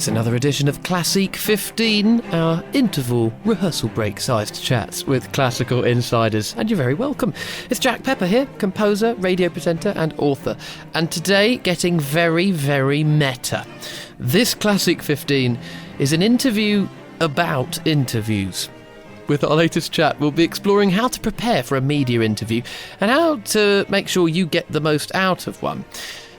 It's another edition of Classeek 15, our interval rehearsal break-sized chats with classical insiders, and you're very welcome. It's Jack Pepper here, composer, radio presenter and author, and today getting very, very meta. This Classeek 15 is an interview about interviews. With our latest chat, we'll be exploring how to prepare for a media interview and how to make sure you get the most out of one.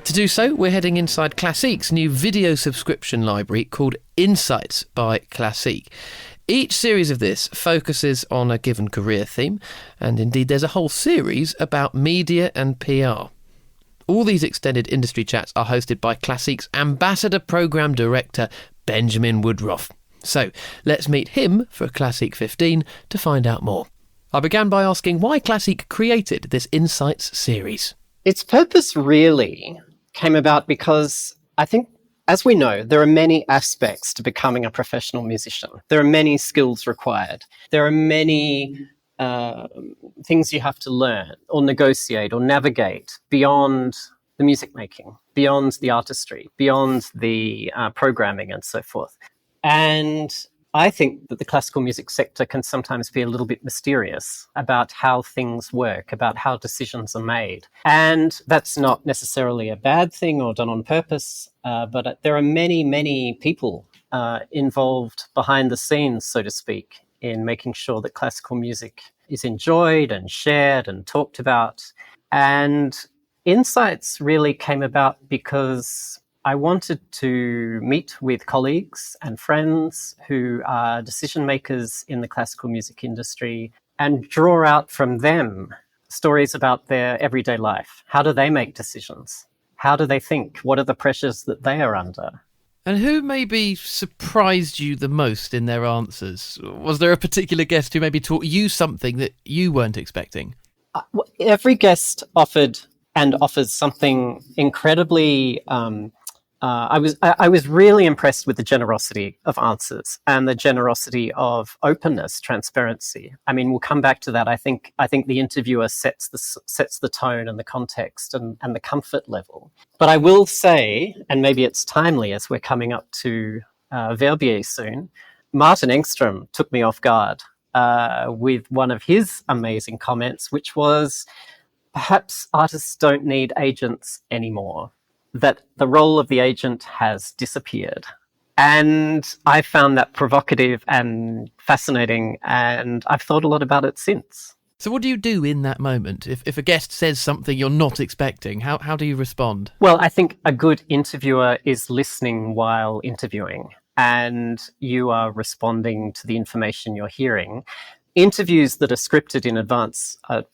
To do so, we're heading inside Classeek's new video subscription library called Insights by Classeek. Each series of this focuses on a given career theme, and indeed there's a whole series about media and PR. All these extended industry chats are hosted by Classeek's Ambassador Programme Director, Benjamin Woodroffe. So, let's meet him for Classeek 15 to find out more. I began by asking why Classeek created this Insights series. Its purpose really came about because I think, as we know, there are many aspects to becoming a professional musician. There are many skills required. There are many things you have to learn or negotiate or navigate beyond the music making, beyond the artistry, beyond the programming and so forth. And I think that the classical music sector can sometimes be a little bit mysterious about how things work, about how decisions are made. And that's not necessarily a bad thing or done on purpose, but there are many, many people involved behind the scenes, so to speak, in making sure that classical music is enjoyed and shared and talked about. And Insights really came about because I wanted to meet with colleagues and friends who are decision makers in the classical music industry and draw out from them stories about their everyday life. How do they make decisions? How do they think? What are the pressures that they are under? And who maybe surprised you the most in their answers? Was there a particular guest who maybe taught you something that you weren't expecting? Every guest offered and offers something incredibly I was really impressed with the generosity of answers and the generosity of openness, transparency. I mean, we'll come back to that. I think the interviewer sets the tone and the context and the comfort level. But I will say, and maybe it's timely as we're coming up to Verbier soon, Martin Engström took me off guard with one of his amazing comments, which was, perhaps artists don't need agents anymore. That the role of the agent has disappeared. And I found that provocative and fascinating, and I've thought a lot about it since. So what do you do in that moment? If a guest says something you're not expecting, how do you respond? Well, I think a good interviewer is listening while interviewing, and you are responding to the information you're hearing. Interviews that are scripted in advance are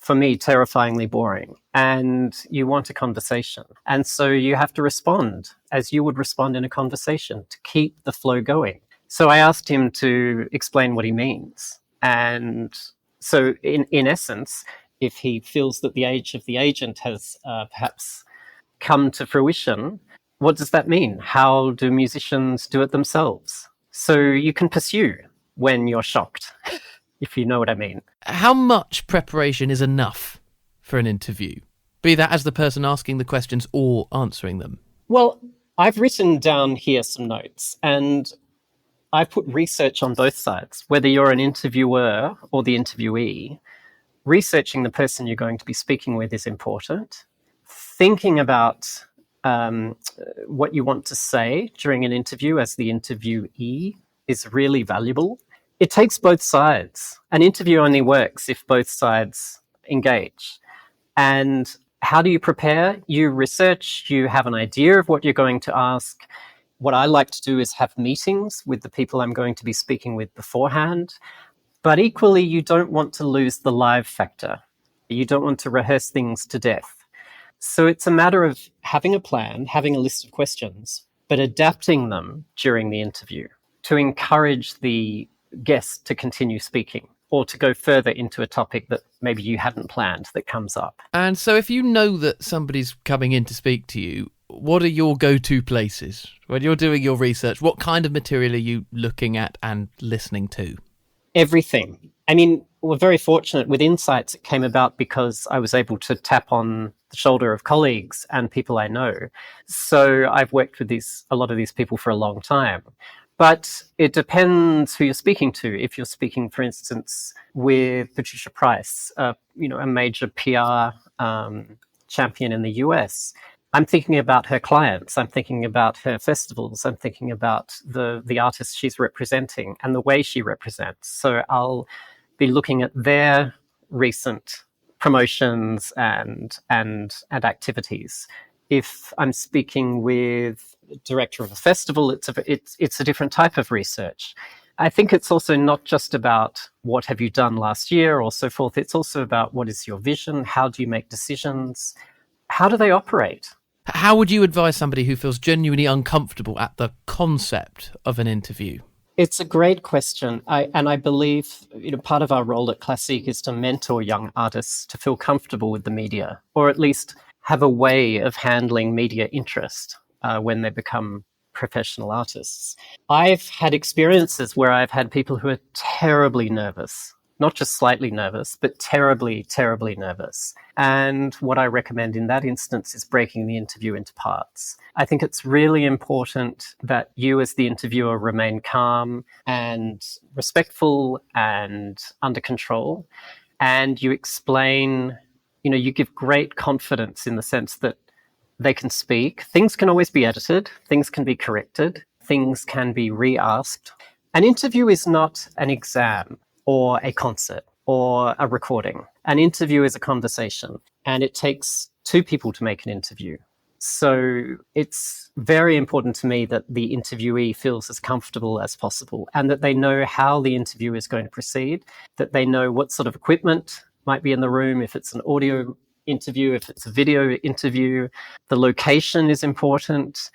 for me, terrifyingly boring. And you want a conversation. And so you have to respond as you would respond in a conversation to keep the flow going. So I asked him to explain what he means. And so in essence, if he feels that the age of the agent has perhaps come to fruition, what does that mean? How do musicians do it themselves? So you can pursue when you're shocked. If you know what I mean. How much preparation is enough for an interview? Be that as the person asking the questions or answering them? Well, I've written down here some notes, and I've put research on both sides. Whether you're an interviewer or the interviewee, researching the person you're going to be speaking with is important. Thinking about what you want to say during an interview as the interviewee is really valuable. It takes both sides. An interview only works if both sides engage. And how do you prepare? You research, you have an idea of what you're going to ask. What I like to do is have meetings with the people I'm going to be speaking with beforehand. But equally, you don't want to lose the live factor. You don't want to rehearse things to death. So it's a matter of having a plan, having a list of questions, but adapting them during the interview to encourage the guest to continue speaking or to go further into a topic that maybe you hadn't planned that comes up. And so if you know that somebody's coming in to speak to you, what are your go-to places? When you're doing your research, what kind of material are you looking at and listening to? Everything. I mean, we're very fortunate with Insights. It came about because I was able to tap on the shoulder of colleagues and people I know. So I've worked with a lot of these people for a long time. But it depends who you're speaking to. If you're speaking, for instance, with Patricia Price, a major PR champion in the US, I'm thinking about her clients. I'm thinking about her festivals. I'm thinking about the artists she's representing and the way she represents. So I'll be looking at their recent promotions and activities. If I'm speaking with the director of a festival, it's a different type of research. I think it's also not just about what have you done last year or so forth. It's also about what is your vision? How do you make decisions? How do they operate? How would you advise somebody who feels genuinely uncomfortable at the concept of an interview? It's a great question. I believe part of our role at Classeek is to mentor young artists to feel comfortable with the media, or at least have a way of handling media interest when they become professional artists. I've had experiences where I've had people who are terribly nervous, not just slightly nervous, but terribly, terribly nervous. And what I recommend in that instance is breaking the interview into parts. I think it's really important that you as the interviewer remain calm and respectful and under control. And you explain, you give great confidence in the sense that they can speak. Things can always be edited. Things can be corrected. Things can be re-asked. An interview is not an exam or a concert or a recording. An interview is a conversation, and it takes two people to make an interview. So it's very important to me that the interviewee feels as comfortable as possible and that they know how the interview is going to proceed, that they know what sort of equipment might be in the room, if it's an audio interview, if it's a video interview. The location is important.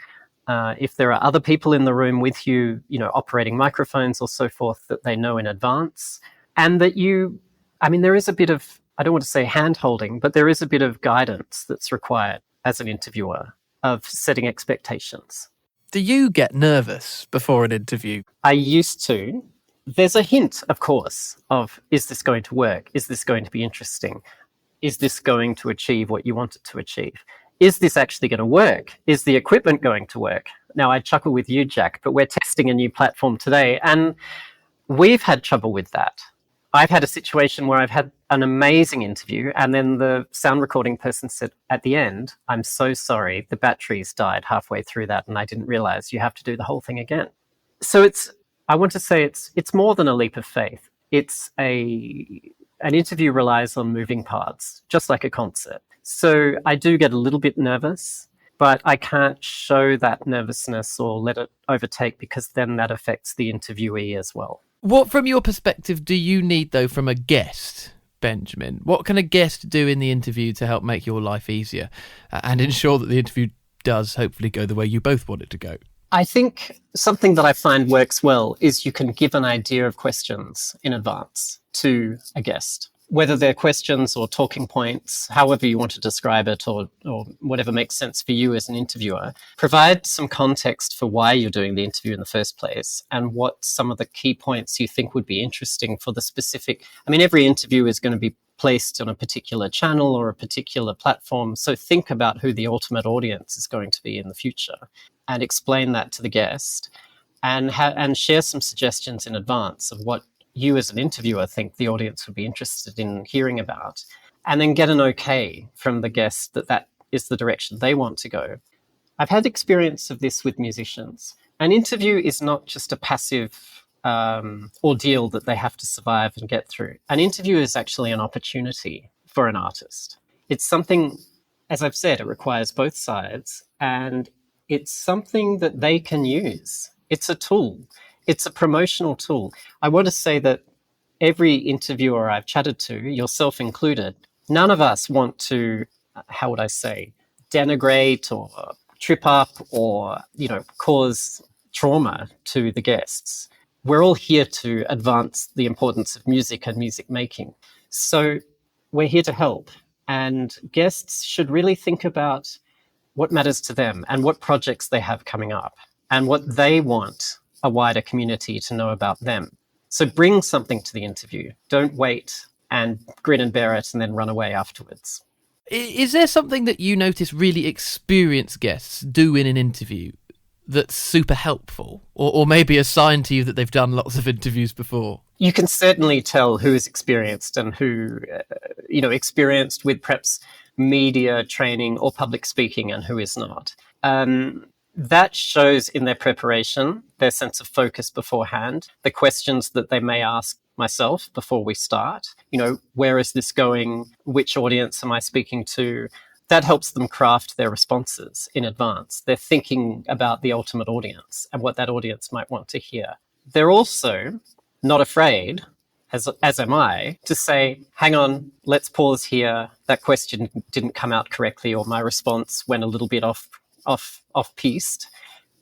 If there are other people in the room with you, operating microphones or so forth, that they know in advance. And that there is a bit of, I don't want to say hand-holding, but there is a bit of guidance that's required as an interviewer of setting expectations. Do you get nervous before an interview? I used to. There's a hint, of course, of, is this going to work? Is this going to be interesting? Is this going to achieve what you want it to achieve? Is this actually going to work? Is the equipment going to work? Now, I chuckle with you, Jack, but we're testing a new platform today, and we've had trouble with that. I've had a situation where I've had an amazing interview, and then the sound recording person said at the end, "I'm so sorry, the batteries died halfway through that, and I didn't realize you have to do the whole thing again." So I want to say it's more than a leap of faith. An interview relies on moving parts, just like a concert. So I do get a little bit nervous, but I can't show that nervousness or let it overtake, because then that affects the interviewee as well. What, from your perspective, do you need, though, from a guest, Benjamin? What can a guest do in the interview to help make your life easier and ensure that the interview does hopefully go the way you both want it to go? I think something that I find works well is you can give an idea of questions in advance to a guest, whether they're questions or talking points, however you want to describe it, or whatever makes sense for you as an interviewer. Provide some context for why you're doing the interview in the first place and what some of the key points you think would be interesting for the specific. Every interview is going to be placed on a particular channel or a particular platform. So think about who the ultimate audience is going to be in the future and explain that to the guest, and share some suggestions in advance of what you as an interviewer think the audience would be interested in hearing about, and then get an okay from the guest that is the direction they want to go. I've had experience of this with musicians. An interview is not just a passive ordeal that they have to survive and get through. An interview is actually an opportunity for an artist. It's something, as I've said, it requires both sides, and it's something that they can use. It's a tool. It's a promotional tool. I want to say that every interviewer I've chatted to, yourself included, none of us want to, denigrate or trip up or, cause trauma to the guests. We're all here to advance the importance of music and music making. So we're here to help. And guests should really think about what matters to them and what projects they have coming up and what they want a wider community to know about them. So bring something to the interview. Don't wait and grin and bear it and then run away afterwards. Is there something that you notice really experienced guests do in an interview that's super helpful, or maybe a sign to you that they've done lots of interviews before? You can certainly tell who is experienced and who, experienced with perhaps media training or public speaking and who is not. That shows in their preparation, their sense of focus beforehand, the questions that they may ask myself before we start. Where is this going? Which audience am I speaking to? That helps them craft their responses in advance. They're thinking about the ultimate audience and what that audience might want to hear. They're also not afraid, as am I, to say, hang on, let's pause here. That question didn't come out correctly, or my response went a little bit off-piste.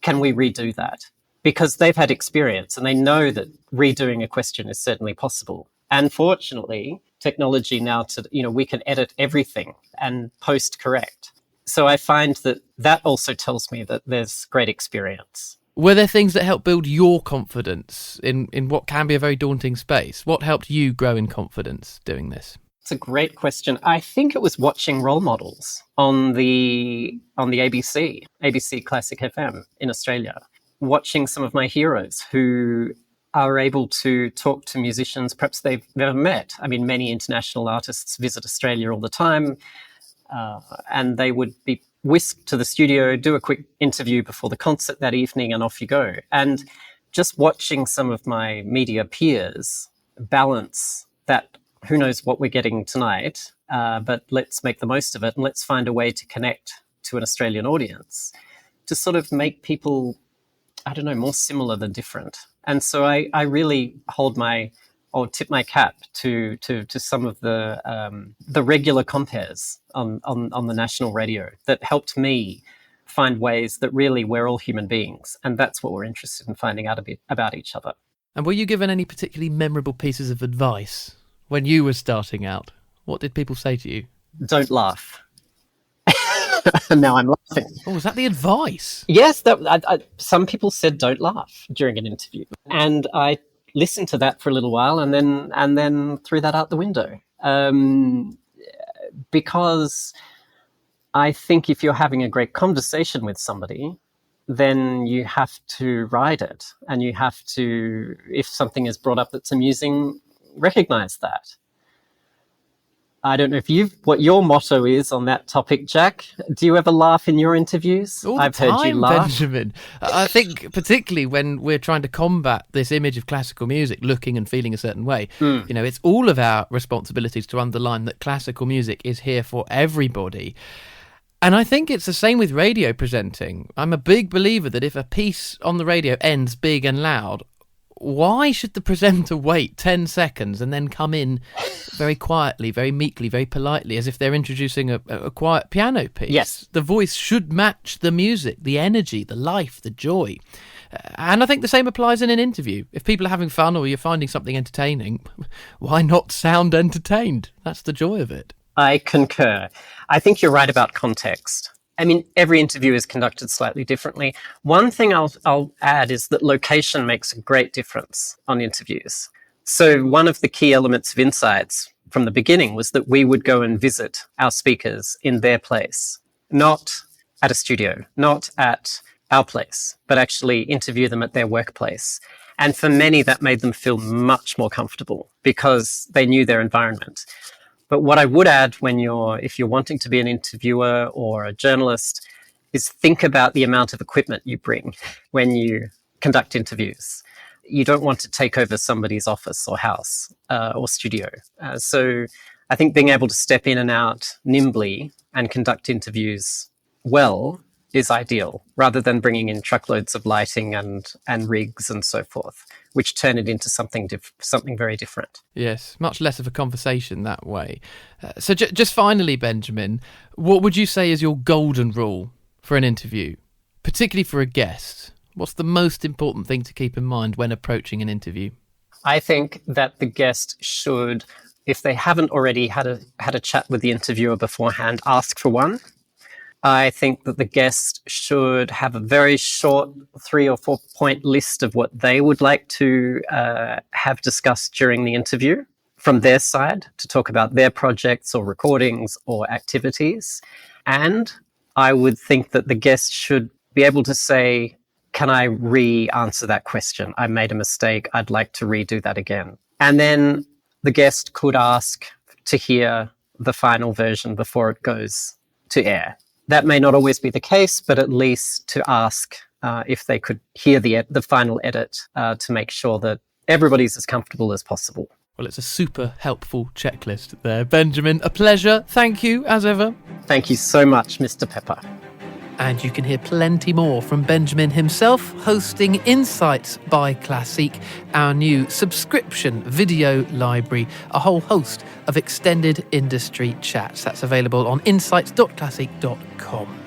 Can we redo that? Because they've had experience and they know that redoing a question is certainly possible. And fortunately, technology now, we can edit everything and post correct. So I find that also tells me that there's great experience. Were there things that helped build your confidence in what can be a very daunting space? What helped you grow in confidence doing this? It's a great question. I think it was watching role models on the ABC Classeek FM in Australia, watching some of my heroes who are able to talk to musicians perhaps they've never met. I mean, many international artists visit Australia all the time, and they would be whisked to the studio, do a quick interview before the concert that evening, and off you go. And just watching some of my media peers balance that, who knows what we're getting tonight, but let's make the most of it and let's find a way to connect to an Australian audience to sort of make people, more similar than different. And so I really tip my cap to some of the regular compares on the national radio that helped me find ways that really we're all human beings, and that's what we're interested in, finding out a bit about each other. And were you given any particularly memorable pieces of advice when you were starting out? What did people say to you? Don't laugh. Now I'm laughing. Oh, was that the advice? Yes, some people said don't laugh during an interview, and I listened to that for a little while, and then threw that out the window. Because I think if you're having a great conversation with somebody, then you have to ride it, and you have to, if something is brought up that's amusing, recognize that. I don't know what your motto is on that topic, Jack. Do you ever laugh in your interviews? All the I've time, heard you laugh. Benjamin. I think particularly when we're trying to combat this image of classical music looking and feeling a certain way, it's all of our responsibilities to underline that classical music is here for everybody. And I think it's the same with radio presenting. I'm a big believer that if a piece on the radio ends big and loud, why should the presenter wait 10 seconds and then come in very quietly, very meekly, very politely, as if they're introducing a quiet piano piece? Yes. The voice should match the music, the energy, the life, the joy. And I think the same applies in an interview. If people are having fun or you're finding something entertaining, why not sound entertained? That's the joy of it. I concur. I think you're right about context. I mean, every interview is conducted slightly differently. One thing I'll add is that location makes a great difference on interviews. So one of the key elements of Insights from the beginning was that we would go and visit our speakers in their place, not at a studio, not at our place, but actually interview them at their workplace. And for many, that made them feel much more comfortable because they knew their environment. But what I would add if you're wanting to be an interviewer or a journalist, is think about the amount of equipment you bring when you conduct interviews. You don't want to take over somebody's office or house or studio. So I think being able to step in and out nimbly and conduct interviews well is ideal, rather than bringing in truckloads of lighting and rigs and so forth, which turn it into something very different. Yes, much less of a conversation that way. So just finally, Benjamin, what would you say is your golden rule for an interview, particularly for a guest? What's the most important thing to keep in mind when approaching an interview? I think that the guest should, if they haven't already had a chat with the interviewer beforehand, ask for one. I think that the guest should have a very short 3 or 4 point list of what they would like to have discussed during the interview from their side, to talk about their projects or recordings or activities. And I would think that the guest should be able to say, can I re-answer that question? I made a mistake. I'd like to redo that again. And then the guest could ask to hear the final version before it goes to air. That may not always be the case, but at least to ask if they could hear the final edit to make sure that everybody's as comfortable as possible. Well, it's a super helpful checklist there. Benjamin, a pleasure. Thank you, as ever. Thank you so much, Mr. Pepper. And you can hear plenty more from Benjamin himself, hosting Insights by Classeek, our new subscription video library, a whole host of extended industry chats. That's available on insights.classeek.com.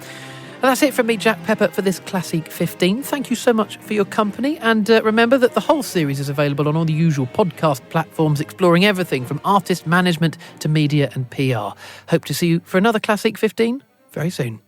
And that's it from me, Jack Pepper, for this Classeek 15. Thank you so much for your company. And remember that the whole series is available on all the usual podcast platforms, exploring everything from artist management to media and PR. Hope to see you for another Classeek 15 very soon.